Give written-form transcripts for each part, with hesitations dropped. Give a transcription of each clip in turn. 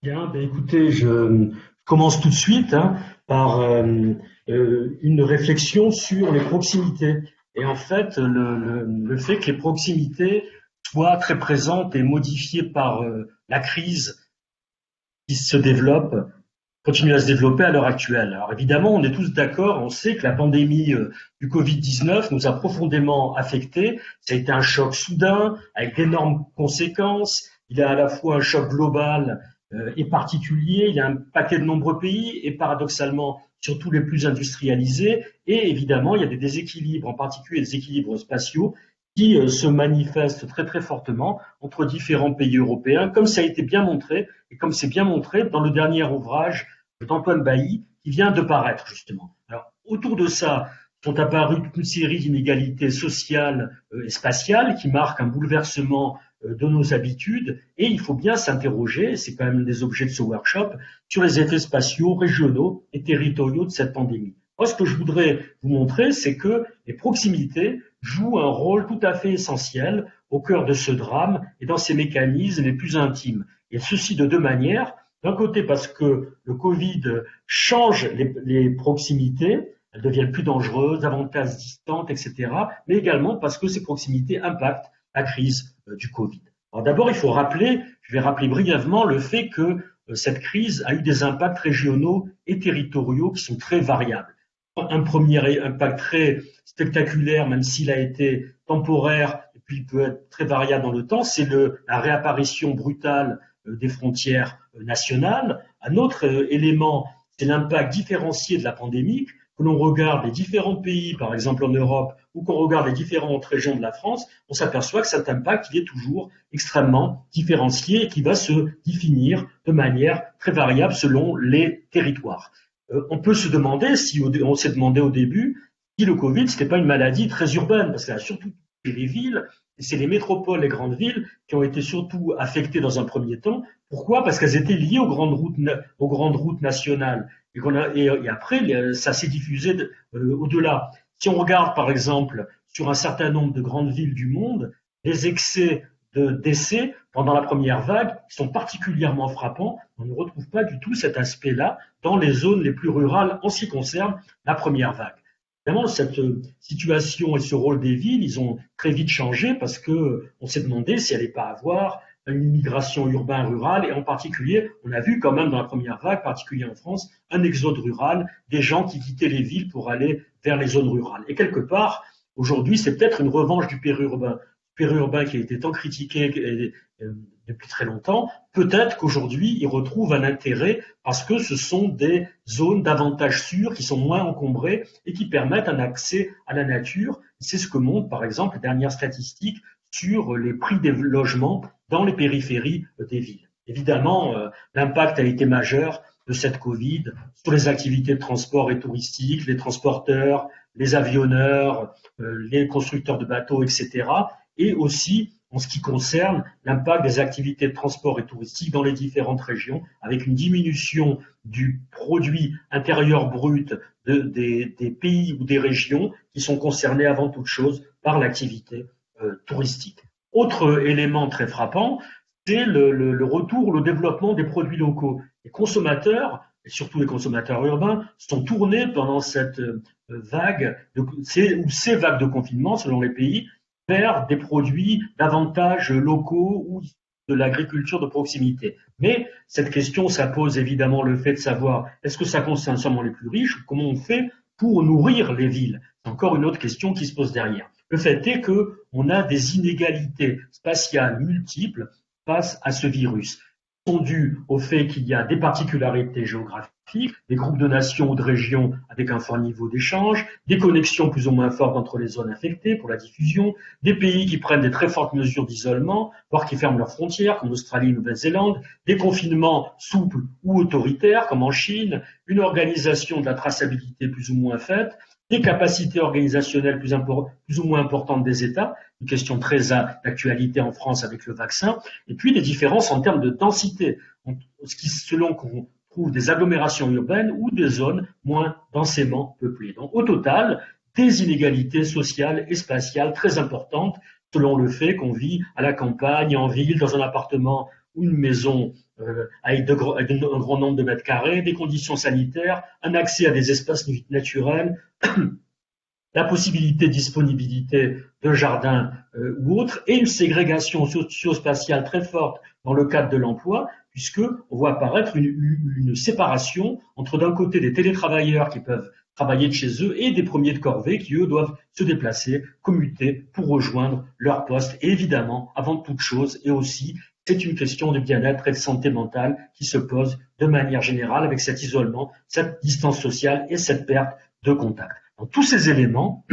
Bien, ben écoutez, je commence tout de suite par une réflexion sur les proximités. Et en fait, le fait que les proximités soient très présentes et modifiées par la crise qui se développe, continue à se développer à l'heure actuelle. Alors évidemment, on est tous d'accord, on sait que la pandémie du Covid-19 nous a profondément affectés. Ça a été un choc soudain, avec d'énormes conséquences. Il y a à la fois un choc global et particulier, il a impacté de nombreux pays et paradoxalement surtout les plus industrialisés. Et évidemment, il y a des déséquilibres, en particulier des équilibres spatiaux, qui se manifestent très très fortement entre différents pays européens, comme ça a été bien montré, et comme c'est bien montré dans le dernier ouvrage d'Antoine Bailly, qui vient de paraître justement. Alors, autour de ça sont apparues toute une série d'inégalités sociales et spatiales qui marquent un bouleversement de nos habitudes, et il faut bien s'interroger, c'est quand même des objets de ce workshop, sur les effets spatiaux, régionaux et territoriaux de cette pandémie. Moi, ce que je voudrais vous montrer, c'est que les proximités jouent un rôle tout à fait essentiel au cœur de ce drame et dans ses mécanismes les plus intimes. Et ceci de deux manières. D'un côté, parce que le Covid change les proximités, elles deviennent plus dangereuses, davantage distantes, etc. Mais également parce que ces proximités impactent la crise du Covid. Alors d'abord, il faut rappeler, je vais rappeler brièvement le fait que cette crise a eu des impacts régionaux et territoriaux qui sont très variables. Un premier impact très spectaculaire, même s'il a été temporaire et puis il peut être très variable dans le temps, c'est la réapparition brutale des frontières nationales. Un autre élément, c'est l'impact différencié de la pandémie. Que l'on regarde les différents pays, par exemple en Europe, ou qu'on regarde les différentes régions de la France, on s'aperçoit que cet impact il est toujours extrêmement différencié et qui va se définir de manière très variable selon les territoires. On peut se demander, si on s'est demandé au début, si le Covid, ce n'était pas une maladie très urbaine, parce qu'elle a surtout touché les villes, et c'est les métropoles, les grandes villes, qui ont été surtout affectées dans un premier temps. Pourquoi? Parce qu'elles étaient liées aux grandes routes nationales. Et après, ça s'est diffusé au-delà. Si on regarde, par exemple, sur un certain nombre de grandes villes du monde, les excès de décès pendant la première vague sont particulièrement frappants. On ne retrouve pas du tout cet aspect-là dans les zones les plus rurales en ce qui concerne la première vague. Évidemment, cette situation et ce rôle des villes, ils ont très vite changé parce que on s'est demandé si elle n'allait pas avoir une immigration urbain-rurale et en particulier, on a vu quand même dans la première vague, particulièrement en France, un exode rural, des gens qui quittaient les villes pour aller vers les zones rurales. Et quelque part, aujourd'hui, c'est peut-être une revanche du périurbain qui a été tant critiqué depuis très longtemps, peut-être qu'aujourd'hui, il retrouve un intérêt parce que ce sont des zones davantage sûres, qui sont moins encombrées et qui permettent un accès à la nature. C'est ce que montrent, par exemple, les dernières statistiques sur les prix des logements dans les périphéries des villes. Évidemment, l'impact a été majeur de cette Covid sur les activités de transport et touristique, les transporteurs, les avionneurs, les constructeurs de bateaux, etc. Et aussi en ce qui concerne l'impact des activités de transport et touristique dans les différentes régions, avec une diminution du produit intérieur brut des pays ou des régions qui sont concernés avant toute chose par l'activité touristique. Autre élément très frappant, c'est le retour, le développement des produits locaux. Les consommateurs, et surtout les consommateurs urbains, sont tournés pendant cette vague, ces vagues de confinement, selon les pays, vers des produits davantage locaux ou de l'agriculture de proximité. Mais cette question, ça pose évidemment le fait de savoir est-ce que ça concerne seulement les plus riches ou comment on fait pour nourrir les villes. C'est encore une autre question qui se pose derrière. Le fait est qu'on a des inégalités spatiales multiples face à ce virus sont dues au fait qu'il y a des particularités géographiques, des groupes de nations ou de régions avec un fort niveau d'échange, des connexions plus ou moins fortes entre les zones infectées pour la diffusion, des pays qui prennent des très fortes mesures d'isolement, voire qui ferment leurs frontières, comme l'Australie et la Nouvelle-Zélande, des confinements souples ou autoritaires, comme en Chine, une organisation de la traçabilité plus ou moins faite, des capacités organisationnelles plus ou moins importantes des États, une question très d'actualité en France avec le vaccin, et puis des différences en termes de densité, selon qu'on trouve des agglomérations urbaines ou des zones moins densément peuplées. Donc au total, des inégalités sociales et spatiales très importantes selon le fait qu'on vit à la campagne, en ville, dans un appartement une maison avec un grand nombre de mètres carrés, des conditions sanitaires, un accès à des espaces naturels, la possibilité de disponibilité de jardins ou autres, et une ségrégation socio-spatiale très forte dans le cadre de l'emploi, puisqu'on voit apparaître une séparation entre d'un côté des télétravailleurs qui peuvent travailler de chez eux et des premiers de corvée qui, eux, doivent se déplacer, commuter pour rejoindre leur poste. Et évidemment, avant toute chose, et aussi, c'est une question de bien-être et de santé mentale qui se pose de manière générale avec cet isolement, cette distance sociale et cette perte de contact. Donc, tous ces éléments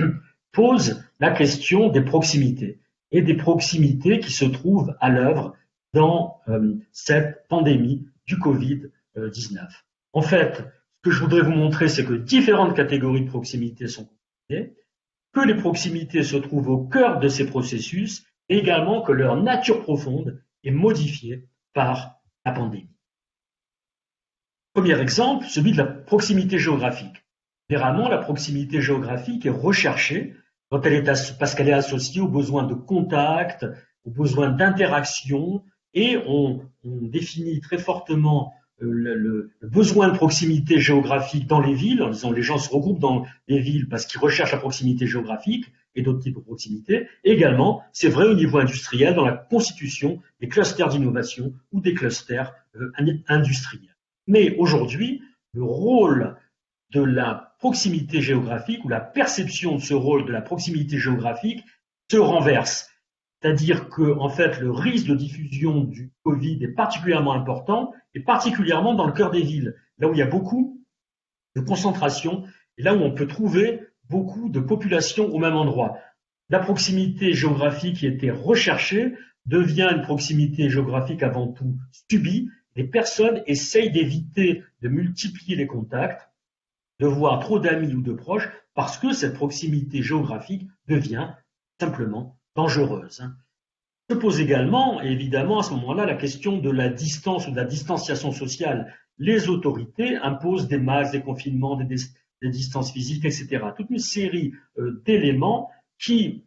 posent la question des proximités et des proximités qui se trouvent à l'œuvre dans cette pandémie du Covid-19. En fait, ce que je voudrais vous montrer, c'est que différentes catégories de proximités sont combinées, que les proximités se trouvent au cœur de ces processus et également que leur nature profonde est modifiée par la pandémie. Premier exemple, celui de la proximité géographique. Généralement, la proximité géographique est recherchée parce qu'elle est associée aux besoins de contact, aux besoins d'interaction, et on définit très fortement le besoin de proximité géographique dans les villes, en disant que les gens se regroupent dans les villes parce qu'ils recherchent la proximité géographique et d'autres types de proximité. Et également, c'est vrai au niveau industriel, dans la constitution des clusters d'innovation ou des clusters industriels. Mais aujourd'hui, le rôle de la proximité géographique ou la perception de ce rôle de la proximité géographique se renverse. C'est-à-dire que, en fait, le risque de diffusion du Covid est particulièrement important, et particulièrement dans le cœur des villes, là où il y a beaucoup de concentration, et là où on peut trouver beaucoup de population au même endroit. La proximité géographique qui était recherchée devient une proximité géographique avant tout subie. Les personnes essayent d'éviter de multiplier les contacts, de voir trop d'amis ou de proches, parce que cette proximité géographique devient simplement dangereuse. Se pose également, et évidemment, à ce moment-là, la question de la distance ou de la distanciation sociale. Les autorités imposent des masques, des confinements, des distances physiques, etc. Toute une série d'éléments qui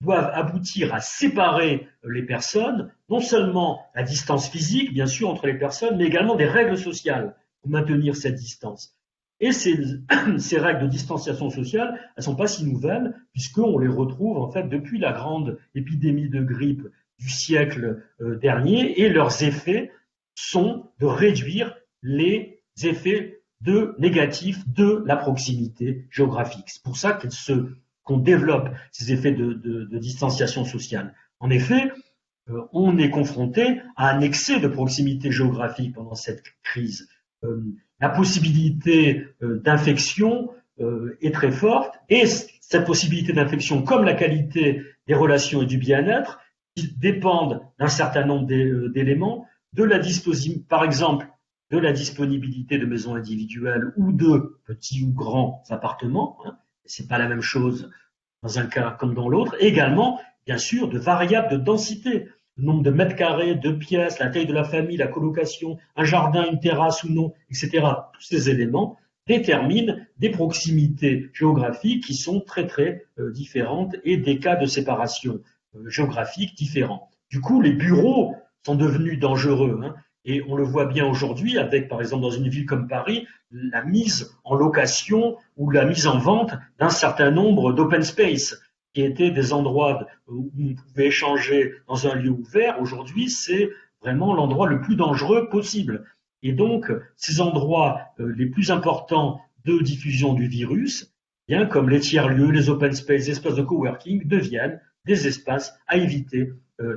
doivent aboutir à séparer les personnes, non seulement la distance physique, bien sûr, entre les personnes, mais également des règles sociales pour maintenir cette distance. Et ces règles de distanciation sociale, elles ne sont pas si nouvelles, puisqu'on les retrouve en fait depuis la grande épidémie de grippe du siècle dernier, et leurs effets sont de réduire les effets négatifs de la proximité géographique. C'est pour ça qu'on développe ces effets de distanciation sociale. En effet, on est confronté à un excès de proximité géographique pendant cette crise. La possibilité d'infection est très forte, et cette possibilité d'infection, comme la qualité des relations et du bien-être, dépendent d'un certain nombre d'éléments, par exemple, de la disponibilité de maisons individuelles ou de petits ou grands appartements. C'est pas la même chose dans un cas comme dans l'autre. Également, bien sûr, de variables de densité. Le nombre de mètres carrés, de pièces, la taille de la famille, la colocation, un jardin, une terrasse ou non, etc. Tous ces éléments déterminent des proximités géographiques qui sont très très différentes et des cas de séparation géographique différents. Du coup, les bureaux sont devenus dangereux, et on le voit bien aujourd'hui avec, par exemple, dans une ville comme Paris, la mise en location ou la mise en vente d'un certain nombre d'open space, qui étaient des endroits où on pouvait échanger dans un lieu ouvert. Aujourd'hui, c'est vraiment l'endroit le plus dangereux possible. Et donc, ces endroits les plus importants de diffusion du virus, bien comme les tiers-lieux, les open space, les espaces de coworking, deviennent des espaces à éviter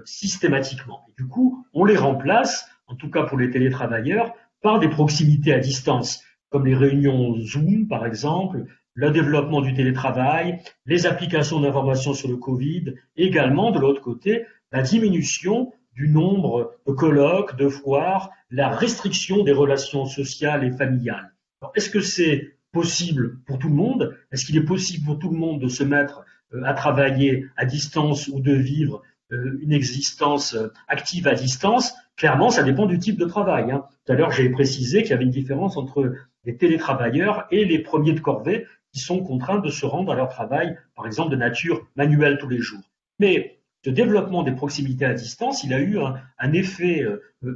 systématiquement. Et du coup, on les remplace, en tout cas pour les télétravailleurs, par des proximités à distance, comme les réunions Zoom, par exemple, le développement du télétravail, les applications d'information sur le Covid, également, de l'autre côté, la diminution du nombre de colloques, de foires, la restriction des relations sociales et familiales. Alors, est-ce que c'est possible pour tout le monde? Est-ce qu'il est possible pour tout le monde de se mettre à travailler à distance ou de vivre une existence active à distance? Clairement, ça dépend du type de travail. Tout à l'heure, j'ai précisé qu'il y avait une différence entre les télétravailleurs et les premiers de corvée qui sont contraints de se rendre à leur travail, par exemple de nature manuelle tous les jours. Mais ce développement des proximités à distance, il a eu un effet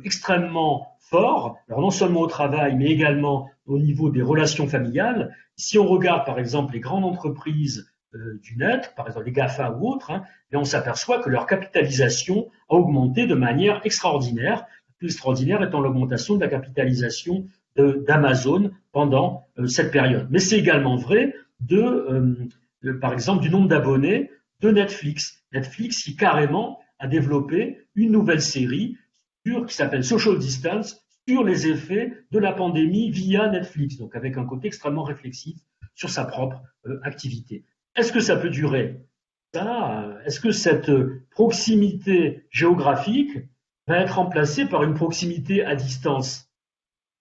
extrêmement fort, alors non seulement au travail, mais également au niveau des relations familiales. Si on regarde par exemple les grandes entreprises du net, par exemple les GAFA ou autres, et on s'aperçoit que leur capitalisation a augmenté de manière extraordinaire, la plus extraordinaire étant l'augmentation de la capitalisation d'Amazon pendant cette période. Mais c'est également vrai par exemple, du nombre d'abonnés de Netflix. Netflix qui carrément a développé une nouvelle série qui s'appelle Social Distance sur les effets de la pandémie via Netflix, donc avec un côté extrêmement réflexif sur sa propre activité. Est-ce que ça peut durer? Est-ce que cette proximité géographique va être remplacée par une proximité à distance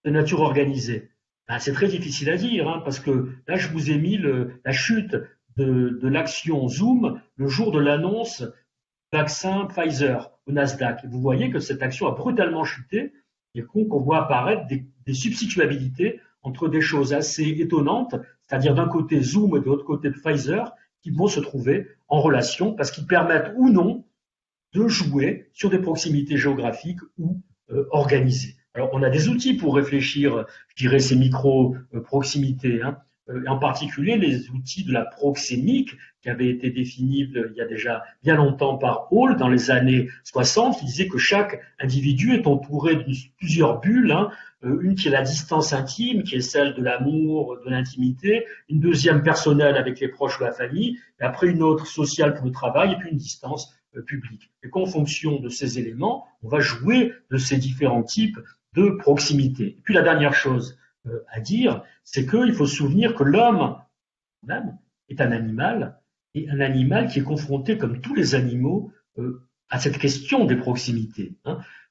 de nature organisée? C'est très difficile à dire, parce que là, je vous ai mis la chute de l'action Zoom le jour de l'annonce du vaccin Pfizer au Nasdaq. Et vous voyez que cette action a brutalement chuté et qu'on voit apparaître des substituabilités entre des choses assez étonnantes, c'est-à-dire d'un côté Zoom et de l'autre côté Pfizer, qui vont se trouver en relation parce qu'ils permettent ou non de jouer sur des proximités géographiques ou organisées. Alors, on a des outils pour réfléchir, je dirais, ces micro-proximités, en particulier les outils de la proxémique qui avaient été définis il y a déjà bien longtemps par Hall dans les années 60, qui disait que chaque individu est entouré de plusieurs bulles, une qui est la distance intime, qui est celle de l'amour, de l'intimité, une deuxième personnelle avec les proches ou la famille, et après une autre sociale pour le travail, et puis une distance publique. Et qu'en fonction de ces éléments, on va jouer de ces différents types de proximité. Et puis la dernière chose à dire, c'est qu'il faut se souvenir que l'homme même est un animal, et un animal qui est confronté, comme tous les animaux, à cette question des proximités.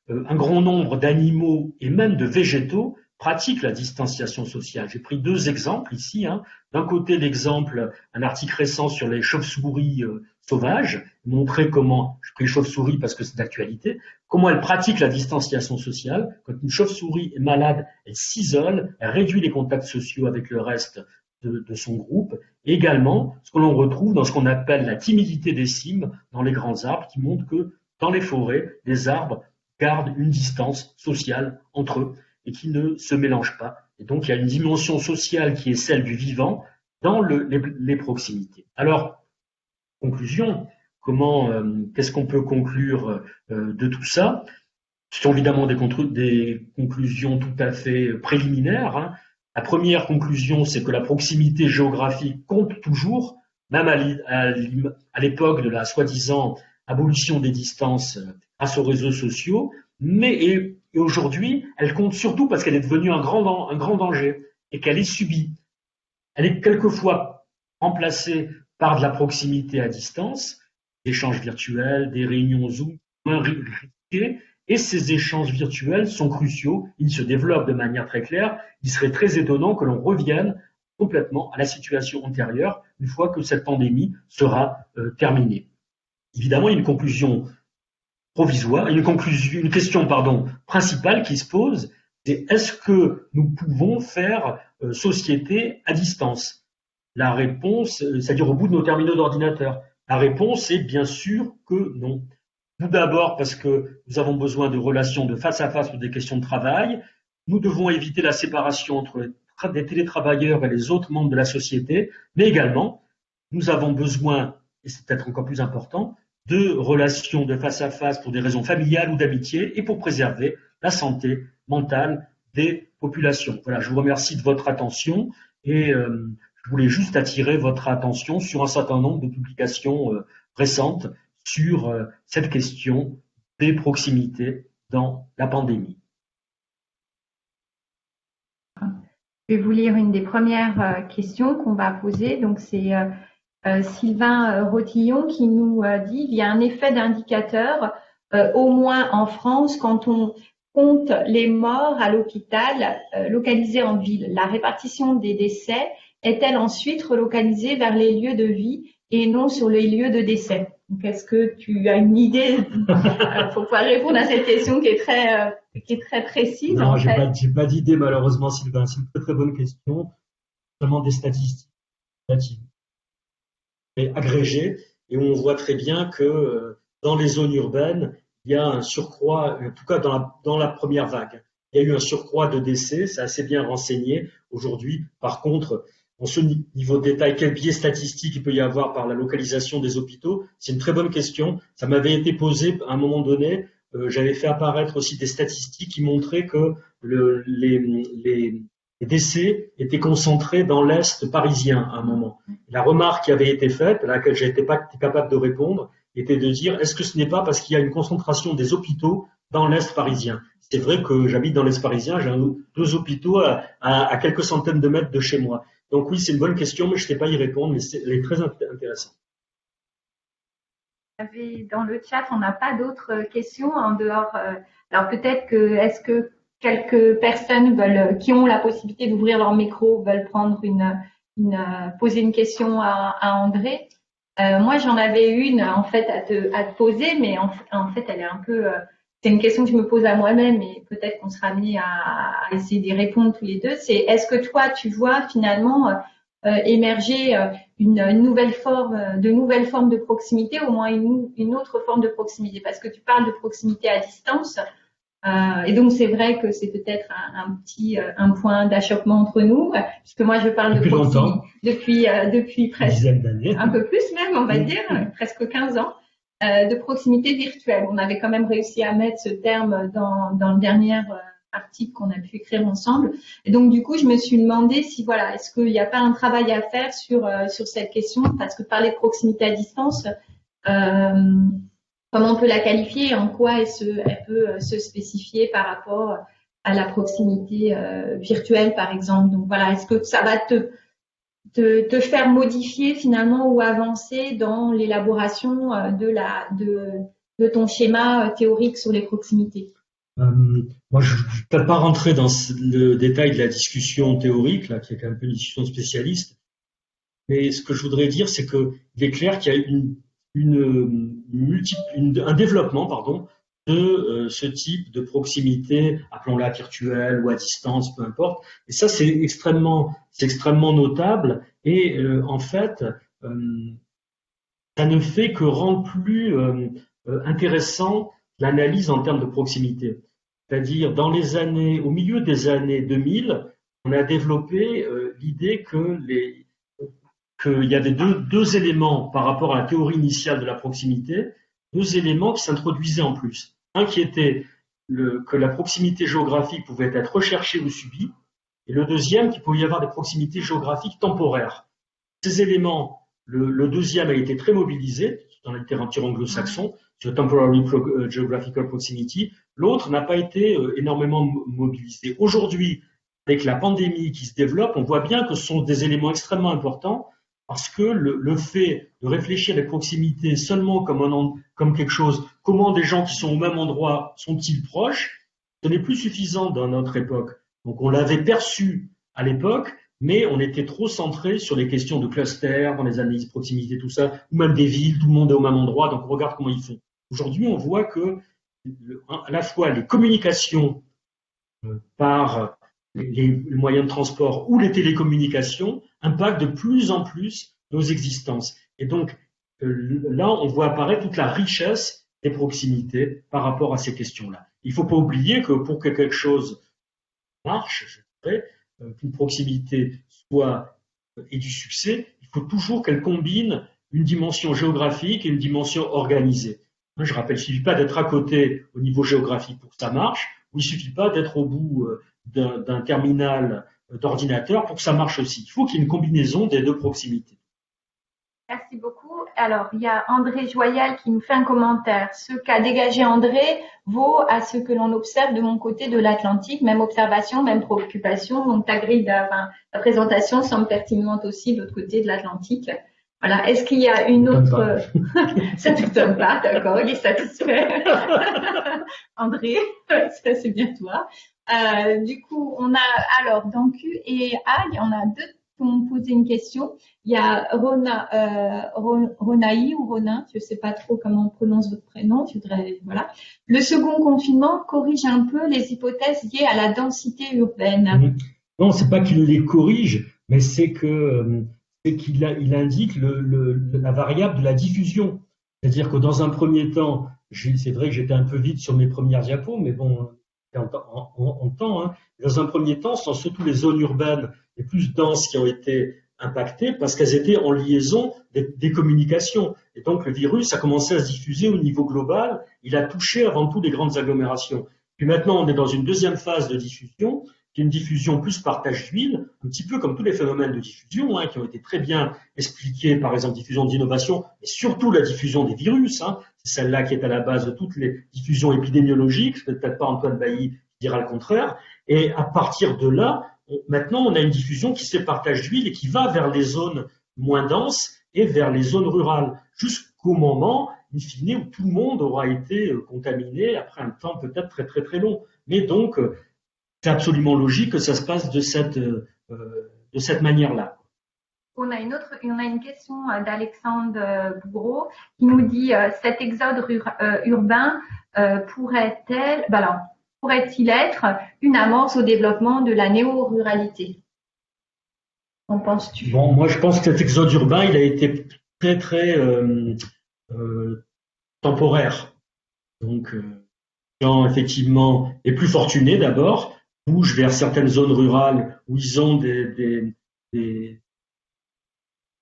Un grand nombre d'animaux et même de végétaux pratiquent la distanciation sociale. J'ai pris deux exemples ici. D'un côté, l'exemple, un article récent sur les chauves-souris sauvages, montrer comment, je pris les chauves-souris parce que c'est d'actualité, comment elles pratiquent la distanciation sociale. Quand une chauve-souris est malade, elle s'isole, elle réduit les contacts sociaux avec le reste de son groupe. Et également, ce que l'on retrouve dans ce qu'on appelle la timidité des cimes dans les grands arbres, qui montre que dans les forêts, les arbres gardent une distance sociale entre eux et qui ne se mélangent pas. Et donc, il y a une dimension sociale qui est celle du vivant dans les proximités. Alors, conclusion, qu'est-ce qu'on peut conclure de tout ça? Ce sont évidemment des conclusions tout à fait préliminaires. La première conclusion, c'est que la proximité géographique compte toujours, même à l'époque de la soi-disant abolition des distances grâce aux réseaux sociaux, mais aujourd'hui, elle compte surtout parce qu'elle est devenue un grand danger et qu'elle est subie. Elle est quelquefois remplacée par de la proximité à distance, des échanges virtuels, des réunions Zoom moins risquées, et ces échanges virtuels sont cruciaux, ils se développent de manière très claire. Il serait très étonnant que l'on revienne complètement à la situation antérieure une fois que cette pandémie sera terminée. Évidemment, il y a une conclusion provisoire, une question principale qui se pose, c'est est-ce que nous pouvons faire société à distance? La réponse, c'est-à-dire au bout de nos terminaux d'ordinateur, la réponse est bien sûr que non. Tout d'abord parce que nous avons besoin de relations de face à face pour des questions de travail. Nous devons éviter la séparation entre les télétravailleurs et les autres membres de la société, mais également, nous avons besoin, et c'est peut-être encore plus important, de relations de face à face pour des raisons familiales ou d'amitié et pour préserver la santé mentale des populations. Voilà, je vous remercie de votre attention et je voulais juste attirer votre attention sur un certain nombre de publications récentes sur cette question des proximités dans la pandémie. Je vais vous lire une des premières questions qu'on va poser. Donc, c'est Sylvain Rotillon qui nous dit il y a un effet d'indicateur, au moins en France, quand on compte les morts à l'hôpital localisés en ville. La répartition des décès est-elle ensuite relocalisée vers les lieux de vie et non sur les lieux de décès? Donc, est-ce que tu as une idée pour pouvoir répondre à cette question qui est très précise? Non, j'ai pas d'idée malheureusement, Sylvain. C'est une très très bonne question. Vraiment des statistiques agrégées et où on voit très bien que dans les zones urbaines, il y a un surcroît, en tout cas dans la première vague. Il y a eu un surcroît de décès, c'est assez bien renseigné aujourd'hui. Par contre, en ce niveau de détail, quel biais statistique il peut y avoir par la localisation des hôpitaux? C'est une très bonne question. Ça m'avait été posé à un moment donné. J'avais fait apparaître aussi des statistiques qui montraient que les décès étaient concentrés dans l'Est parisien à un moment. La remarque qui avait été faite, à laquelle je n'étais pas capable de répondre, était de dire est-ce que ce n'est pas parce qu'il y a une concentration des hôpitaux dans l'Est parisien? C'est vrai que j'habite dans l'Est parisien, j'ai 2 hôpitaux à quelques centaines de mètres de chez moi. Donc oui, c'est une bonne question, mais je ne sais pas y répondre, mais elle est très intéressante. Dans le chat, on n'a pas d'autres questions en dehors. Alors peut-être que est-ce que quelques personnes qui ont la possibilité d'ouvrir leur micro veulent prendre poser une question à André. Moi, j'en avais une en fait à te poser, mais en fait, elle est un peu. C'est une question que je me pose à moi-même, et peut-être qu'on sera amené à essayer d'y répondre tous les deux. C'est est-ce que toi, tu vois finalement émerger de nouvelles formes de proximité, au moins une autre forme de proximité, parce que tu parles de proximité à distance, et donc c'est vrai que c'est peut-être un point d'achoppement entre nous, puisque moi je parle de proximité depuis presque un peu plus même, on va dire, presque 15 ans. De proximité virtuelle. On avait quand même réussi à mettre ce terme dans le dernier article qu'on a pu écrire ensemble. Et donc, du coup, je me suis demandé si, voilà, est-ce qu'il n'y a pas un travail à faire sur cette question, parce que parler de proximité à distance, comment on peut la qualifier et en quoi elle peut se spécifier par rapport à la proximité virtuelle, par exemple. Donc, voilà, est-ce que ça va te faire modifier finalement ou avancer dans l'élaboration de ton schéma théorique sur les proximités? Moi, je ne vais peut-être pas rentrer dans le détail de la discussion théorique, là, qui est un peu une discussion spécialiste, mais ce que je voudrais dire, c'est qu'il est clair qu'il y a un développement, de ce type de proximité, appelons-la virtuelle ou à distance, peu importe. Et ça, c'est extrêmement notable. Et en fait, ça ne fait que rendre plus intéressant l'analyse en termes de proximité. C'est-à-dire, au milieu des années 2000, on a développé l'idée qu'il y avait deux éléments par rapport à la théorie initiale de la proximité, 2 éléments qui s'introduisaient en plus. Un qui était que la proximité géographique pouvait être recherchée ou subie, et le deuxième qu'il pouvait y avoir des proximités géographiques temporaires. Ces éléments, le deuxième a été très mobilisé dans la littérature anglo-saxon, sur Temporary Geographical Proximity. L'autre n'a pas été énormément mobilisé. Aujourd'hui, avec la pandémie qui se développe, on voit bien que ce sont des éléments extrêmement importants, parce que le fait de réfléchir les proximités seulement comme quelque chose, comment des gens qui sont au même endroit sont-ils proches, ce n'est plus suffisant dans notre époque. Donc on l'avait perçu à l'époque, mais on était trop centré sur les questions de clusters, dans les analyses de proximité, tout ça, ou même des villes, tout le monde est au même endroit, donc on regarde comment ils font. Aujourd'hui, on voit que à la fois les communications par les moyens de transport ou les télécommunications impactent de plus en plus nos existences. Et donc, là, on voit apparaître toute la richesse des proximités par rapport à ces questions-là. Il ne faut pas oublier que pour que quelque chose marche, je dirais, qu'une proximité ait du succès, il faut toujours qu'elle combine une dimension géographique et une dimension organisée. Je rappelle, il ne suffit pas d'être à côté au niveau géographique pour que ça marche, ou il ne suffit pas d'être au bout d'un terminal d'ordinateur pour que ça marche aussi. Il faut qu'il y ait une combinaison des 2 proximités. Merci beaucoup. Alors, il y a André Joyal qui nous fait un commentaire. Ce qu'a dégagé André vaut à ce que l'on observe de mon côté de l'Atlantique, même observation, même préoccupation. Donc, ta présentation semble pertinente aussi de l'autre côté de l'Atlantique. Voilà. Est-ce qu'il y a une autre... Ça ne t'étonne pas, d'accord, il est satisfait. André, ça c'est bien toi. Du coup, on a alors dans Q et A, on a 2 qui ont posé une question. Il y a Ronaï ou Ronin, je ne sais pas trop comment on prononce votre prénom. Voilà. Le second confinement corrige un peu les hypothèses liées à la densité urbaine. Non, c'est pas qu'il les corrige, mais c'est qu'il indique la variable de la diffusion. C'est-à-dire que dans un premier temps, c'est vrai que j'étais un peu vite sur mes premières diapos, mais bon, en temps, hein. Dans un premier temps, ce sont surtout les zones urbaines les plus denses qui ont été impactées parce qu'elles étaient en liaison des communications. Et donc le virus a commencé à se diffuser au niveau global. Il a touché avant tout les grandes agglomérations. Puis maintenant, on est dans une deuxième phase de diffusion, qui est une diffusion plus par tache d'huile, un petit peu comme tous les phénomènes de diffusion, hein, qui ont été très bien expliqués, par exemple, diffusion d'innovation, et surtout la diffusion des virus, hein. C'est celle-là qui est à la base de toutes les diffusions épidémiologiques, c'est peut-être pas Antoine Bailly qui dira le contraire. Et à partir de là, maintenant, on a une diffusion qui se fait par tache d'huile et qui va vers les zones moins denses et vers les zones rurales, jusqu'au moment, in fine, où tout le monde aura été contaminé après un temps peut-être très très très long. Mais donc, c'est absolument logique que ça se passe de cette manière-là. On a une question d'Alexandre Bougreau qui nous dit cet exode urbain pourrait-il être une amorce au développement de la néo-ruralité? Qu'en penses-tu? Bon, moi je pense que cet exode urbain, il a été très très temporaire. Donc, les gens effectivement les plus fortunés d'abord bougent vers certaines zones rurales où ils ont des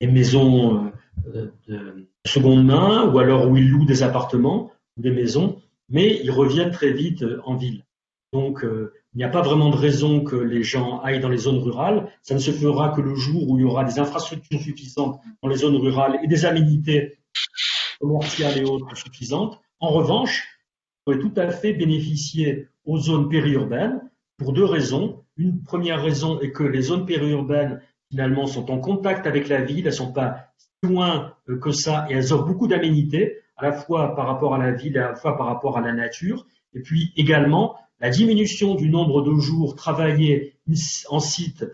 maisons de seconde main ou alors où ils louent des appartements ou des maisons, mais ils reviennent très vite en ville. Donc, il n'y a pas vraiment de raison que les gens aillent dans les zones rurales. Ça ne se fera que le jour où il y aura des infrastructures suffisantes dans les zones rurales et des aménités commerciales et autres suffisantes. En revanche, il pourrait tout à fait bénéficier aux zones périurbaines pour deux raisons. Une première raison est que les zones périurbaines, finalement, sont en contact avec la ville. Elles ne sont pas si loin que ça et elles offrent beaucoup d'aménités, à la fois par rapport à la ville et à la fois par rapport à la nature. Et puis également, la diminution du nombre de jours travaillés en site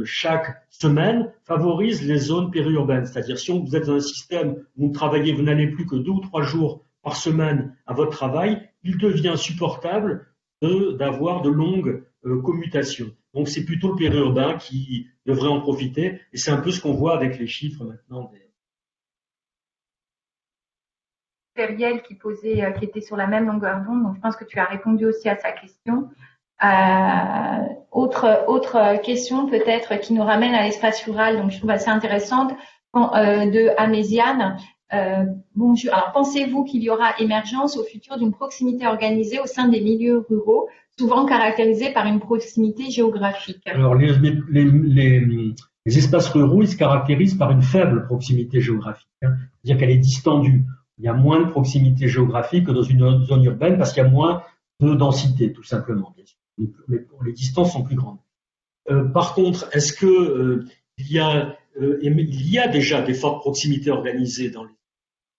chaque semaine favorise les zones périurbaines. C'est-à-dire, si vous êtes dans un système où vous n'allez plus que 2 ou 3 jours par semaine à votre travail, il devient insupportable d'avoir de longues commutations. Donc, c'est plutôt le périurbain qui devrait en profiter. Et c'est un peu ce qu'on voit avec les chiffres maintenant. Feriel qui était sur la même longueur d'onde, donc je pense que tu as répondu aussi à sa question. Autre question peut-être qui nous ramène à l'espace rural, donc je trouve assez intéressante, de Améziane. Bonjour. Alors, pensez-vous qu'il y aura émergence au futur d'une proximité organisée au sein des milieux ruraux, souvent caractérisés par une proximité géographique? Alors, les espaces ruraux, ils se caractérisent par une faible proximité géographique, hein. C'est-à-dire qu'elle est distendue. Il y a moins de proximité géographique que dans une zone urbaine parce qu'il y a moins de densité, tout simplement, bien sûr. Les distances sont plus grandes. Par contre, est-ce que il y a déjà des fortes proximités organisées dans les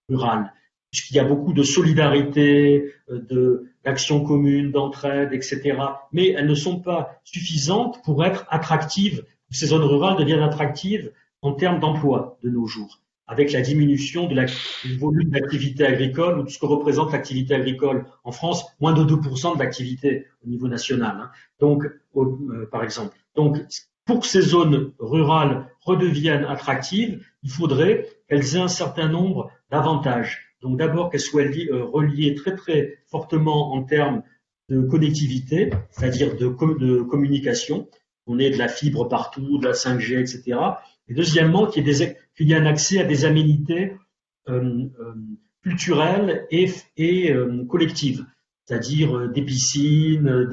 rurales, puisqu'il y a beaucoup de solidarité, d'actions communes, d'entraide, etc. Mais elles ne sont pas suffisantes pour être attractives. Ces zones rurales deviennent attractives en termes d'emploi de nos jours, avec la diminution du volume d'activité agricole ou de ce que représente l'activité agricole. En France, moins de 2% de l'activité au niveau national, hein. Donc, par exemple. Donc, pour que ces zones rurales redeviennent attractives, il faudrait qu'elles aient un certain nombre d'avantages. Donc, d'abord, qu'elles soient reliées très, très fortement en termes de connectivité, c'est-à-dire de communication. On ait de la fibre partout, de la 5G, etc. Et deuxièmement, qu'il y ait un accès à des aménités culturelles et collectives, c'est-à-dire des piscines,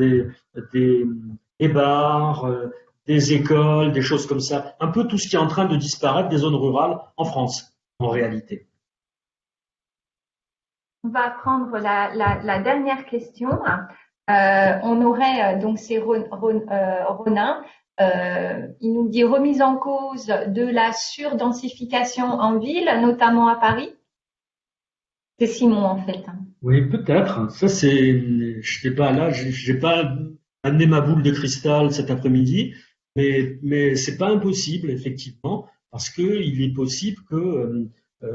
des bars, des écoles, des choses comme ça. Un peu tout ce qui est en train de disparaître des zones rurales en France, en réalité. On va prendre la dernière question. On aurait, donc c'est Ronin. Il nous dit remise en cause de la surdensification en ville, notamment à Paris. C'est Simon en fait. Oui, peut-être. Ça je sais pas là, j'ai pas amené ma boule de cristal cet après-midi, mais c'est pas impossible effectivement, parce que il est possible que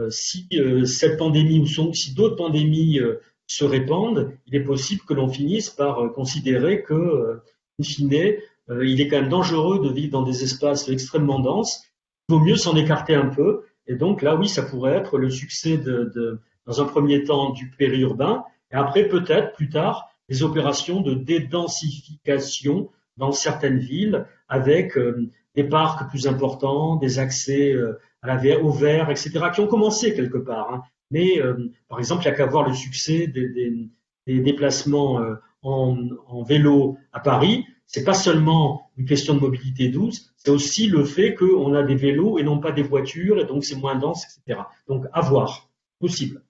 si cette pandémie ou si d'autres pandémies se répandent, il est possible que l'on finisse par considérer que, in fine, il est quand même dangereux de vivre dans des espaces extrêmement denses. Il vaut mieux s'en écarter un peu. Et donc là, oui, ça pourrait être le succès dans un premier temps du périurbain, et après peut-être plus tard des opérations de dédensification dans certaines villes avec des parcs plus importants, des accès au vert, etc., qui ont commencé quelque part. Hein. Mais par exemple, il n'y a qu'à voir le succès des déplacements en vélo à Paris. C'est pas seulement une question de mobilité douce, c'est aussi le fait qu'on a des vélos et non pas des voitures, et donc c'est moins dense, etc. Donc à voir, possible.